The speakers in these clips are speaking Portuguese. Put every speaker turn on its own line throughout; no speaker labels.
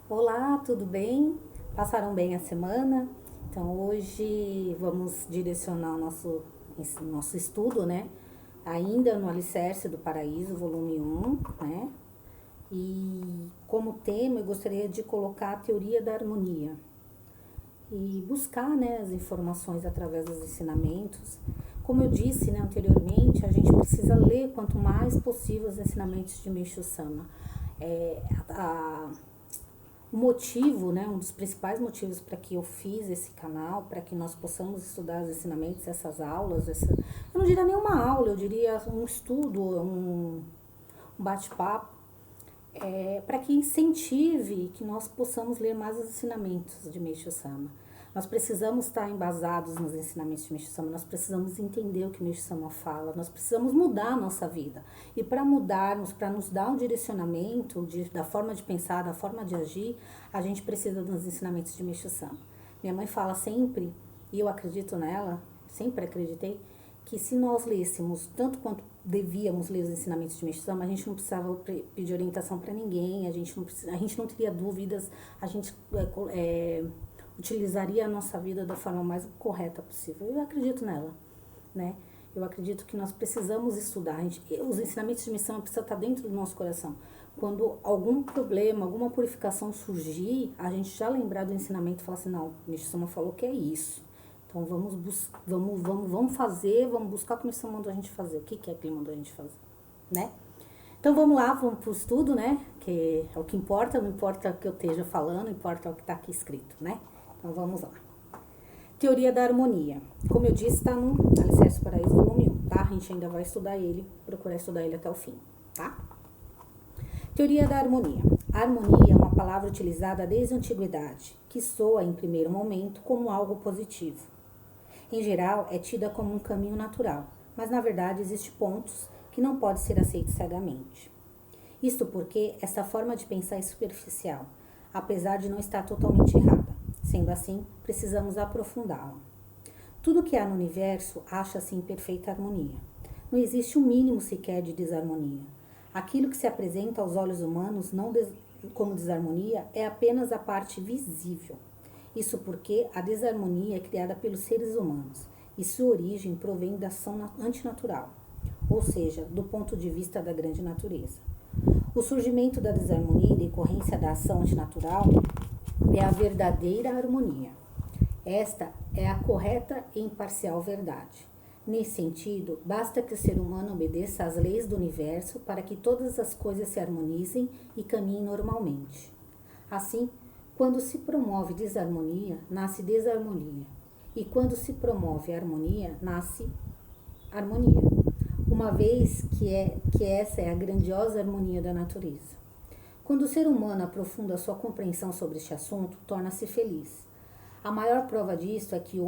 Olá, tudo bem? Passaram bem a semana? Então hoje vamos direcionar o nosso estudo, né? Ainda no Alicerce do Paraíso, volume 1, né? E como tema eu gostaria de colocar a teoria da harmonia e buscar, né, as informações através dos ensinamentos. Como eu disse, né, anteriormente, a gente precisa ler quanto mais possível os ensinamentos de Meishu Sama. É, a, o motivo, né, um dos principais motivos para que eu fiz esse canal, para que nós possamos estudar os ensinamentos, essas aulas, eu não diria nem uma aula, eu diria um estudo, um bate-papo, para que incentive que nós possamos ler mais os ensinamentos de Meishu Sama. Nós precisamos estar embasados nos ensinamentos de Meishu Sama, nós precisamos entender o que Meishu Sama fala, nós precisamos mudar a nossa vida. E para mudarmos, para nos dar um direcionamento da forma de pensar, da forma de agir, a gente precisa dos ensinamentos de Meishu Sama. Minha mãe fala sempre, e eu acredito nela, sempre acreditei, que se nós lêssemos tanto quanto devíamos ler os ensinamentos de Meishu Sama, a gente não precisava pedir orientação para ninguém, a gente não teria dúvidas, a gente utilizaria a nossa vida da forma mais correta possível. Eu acredito nela, né? Eu acredito que nós precisamos estudar. Os ensinamentos de missão precisam estar dentro do nosso coração. Quando algum problema, alguma purificação surgir, a gente já lembrar do ensinamento e falar assim, não, o Meishu Sama falou que é isso. Então vamos fazer, vamos buscar o que o Meishu Sama mandou a gente fazer. O que é que ele mandou a gente fazer, né? Então vamos lá, vamos pro estudo, né? Que é o que importa, não importa o que eu esteja falando, importa o que está aqui escrito, né? Então vamos lá. Teoria da harmonia. Como eu disse, está no Alicerce do Paraíso, volume 1, tá? A gente ainda vai estudar ele, procurar estudar ele até o fim, tá? Teoria da harmonia. A harmonia é uma palavra utilizada desde a antiguidade, que soa em primeiro momento como algo positivo. Em geral, é tida como um caminho natural, mas na verdade existem pontos que não podem ser aceitos cegamente. Isto porque esta forma de pensar é superficial, apesar de não estar totalmente errada. Sendo assim, precisamos aprofundá-la. Tudo que há no universo acha-se em perfeita harmonia. Não existe um mínimo sequer de desarmonia. Aquilo que se apresenta aos olhos humanos como desarmonia é apenas a parte visível. Isso porque a desarmonia é criada pelos seres humanos e sua origem provém da ação antinatural, ou seja, do ponto de vista da grande natureza. O surgimento da desarmonia em decorrência da ação antinatural é a verdadeira harmonia. Esta é a correta e imparcial verdade. Nesse sentido, basta que o ser humano obedeça às leis do universo para que todas as coisas se harmonizem e caminhem normalmente. Assim, quando se promove desarmonia, nasce desarmonia. E quando se promove harmonia, nasce harmonia. Uma vez que essa é a grandiosa harmonia da natureza. Quando o ser humano aprofunda sua compreensão sobre este assunto, torna-se feliz. A maior prova disso é que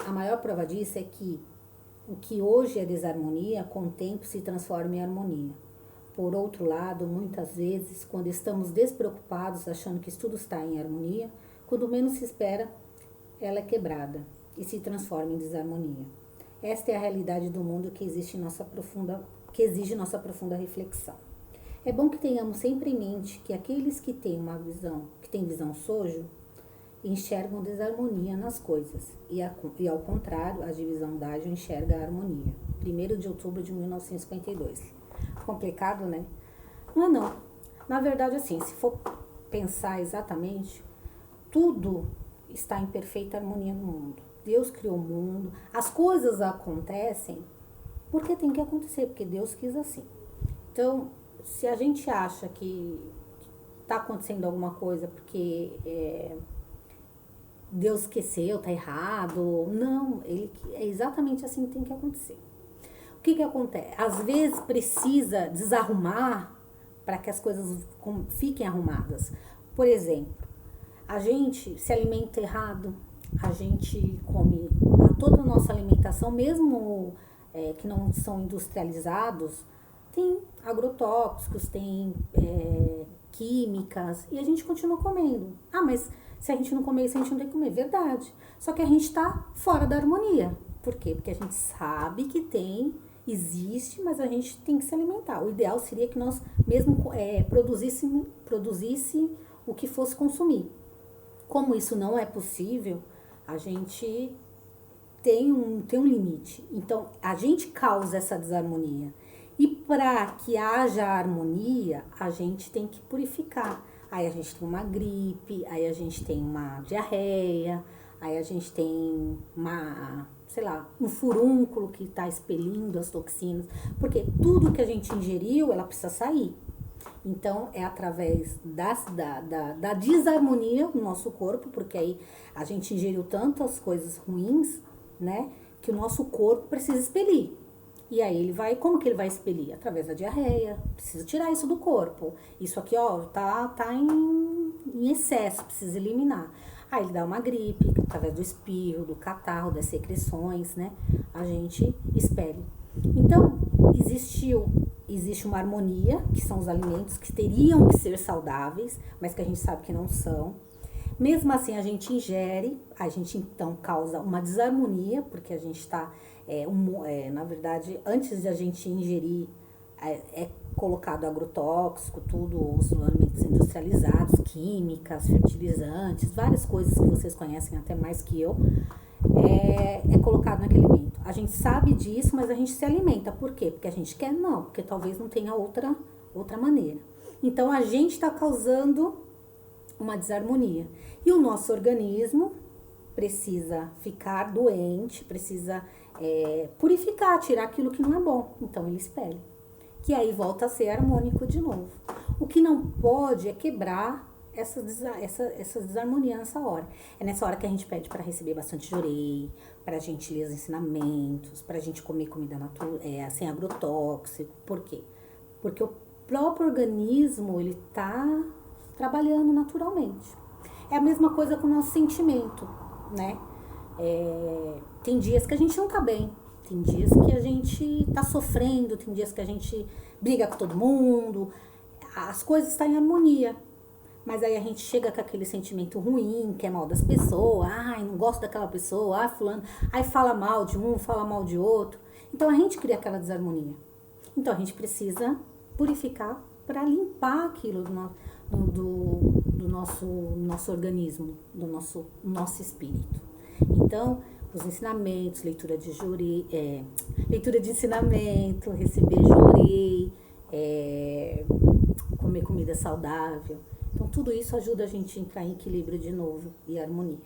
a maior prova disso é que o que hoje é desarmonia, com o tempo se transforma em harmonia. Por outro lado, muitas vezes, quando estamos despreocupados, achando que tudo está em harmonia, quando menos se espera, ela é quebrada e se transforma em desarmonia. Esta é a realidade do mundo que exige nossa profunda reflexão. É bom que tenhamos sempre em mente que aqueles que têm visão sojo, enxergam desarmonia nas coisas, e ao contrário, a divisão d'ágio enxerga a harmonia. 1º de outubro de 1952. Complicado, né? Não é não. Na verdade, assim, se for pensar exatamente, tudo está em perfeita harmonia no mundo. Deus criou o mundo, as coisas acontecem porque tem que acontecer, porque Deus quis assim. Então, se a gente acha que está acontecendo alguma coisa porque Deus esqueceu, está errado, não, é exatamente assim que tem que acontecer. O que acontece? Às vezes precisa desarrumar para que as coisas fiquem arrumadas. Por exemplo, a gente se alimenta errado, a gente come toda a nossa alimentação, mesmo que não são industrializados, tem agrotóxicos, tem químicas, e a gente continua comendo. Ah, mas se a gente não comer isso, a gente não tem que comer. Verdade. Só que a gente está fora da harmonia. Por quê? Porque a gente sabe que tem Existe, mas a gente tem que se alimentar. O ideal seria que nós mesmo produzisse o que fosse consumir. Como isso não é possível, a gente tem um limite. Então, a gente causa essa desarmonia. E para que haja harmonia, a gente tem que purificar. Aí a gente tem uma gripe, aí a gente tem uma diarreia, aí a gente tem uma, sei lá, um furúnculo que está expelindo as toxinas. Porque tudo que a gente ingeriu, ela precisa sair. Então, é através da desarmonia no nosso corpo, porque aí a gente ingeriu tantas coisas ruins, né, que o nosso corpo precisa expelir. E aí ele vai, como que ele vai expelir? Através da diarreia. Precisa tirar isso do corpo. Isso aqui, ó, tá em excesso, precisa eliminar. Aí ele dá uma gripe, através do espirro, do catarro, das secreções, né? A gente expele. Então, existe uma harmonia, que são os alimentos que teriam que ser saudáveis, mas que a gente sabe que não são. Mesmo assim, a gente ingere, a gente então causa uma desarmonia, porque a gente está, na verdade, antes de a gente ingerir, é colocado agrotóxico, tudo, os alimentos industrializados, químicas, fertilizantes, várias coisas que vocês conhecem até mais que eu, é colocado naquele alimento. A gente sabe disso, mas a gente se alimenta. Por quê? Porque a gente quer? Não, porque talvez não tenha outra maneira. Então, a gente está causando uma desarmonia. E o nosso organismo precisa ficar doente, precisa purificar, tirar aquilo que não é bom. Então, ele expele. Que aí volta a ser harmônico de novo. O que não pode é quebrar essa desarmonia nessa hora. É nessa hora que a gente pede para receber bastante jorei, para a gente ler os ensinamentos, para a gente comer comida sem agrotóxico. Por quê? Porque o próprio organismo, ele tá trabalhando naturalmente. É a mesma coisa com o nosso sentimento, né? Tem dias que a gente não tá bem, tem dias que a gente tá sofrendo, tem dias que a gente briga com todo mundo, as coisas estão em harmonia. Mas aí a gente chega com aquele sentimento ruim, quer mal das pessoas, ai, não gosto daquela pessoa, ai, fulano, aí fala mal de um, fala mal de outro. Então a gente cria aquela desarmonia. Então a gente precisa purificar para limpar aquilo do nosso organismo, do nosso espírito. Então, os ensinamentos, leitura de ensinamento, receber jurei, comer comida saudável. Então, tudo isso ajuda a gente a entrar em equilíbrio de novo e harmonia.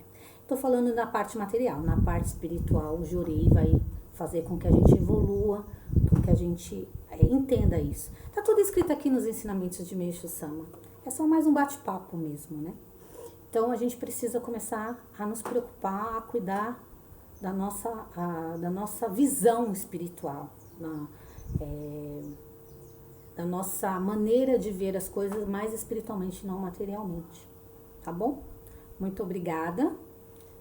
Estou falando na parte material, na parte espiritual, o jurei vai fazer com que a gente evolua, com que a gente entenda isso. Tá tudo escrito aqui nos ensinamentos de Meishu Sama. É só mais um bate-papo mesmo, né? Então, a gente precisa começar a nos preocupar, a cuidar da nossa visão espiritual, da nossa maneira de ver as coisas mais espiritualmente, não materialmente. Tá bom? Muito obrigada.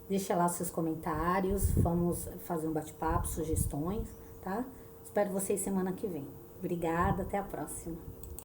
Deixa lá os seus comentários, vamos fazer um bate-papo, sugestões, tá? Espero vocês semana que vem. Obrigada, até a próxima.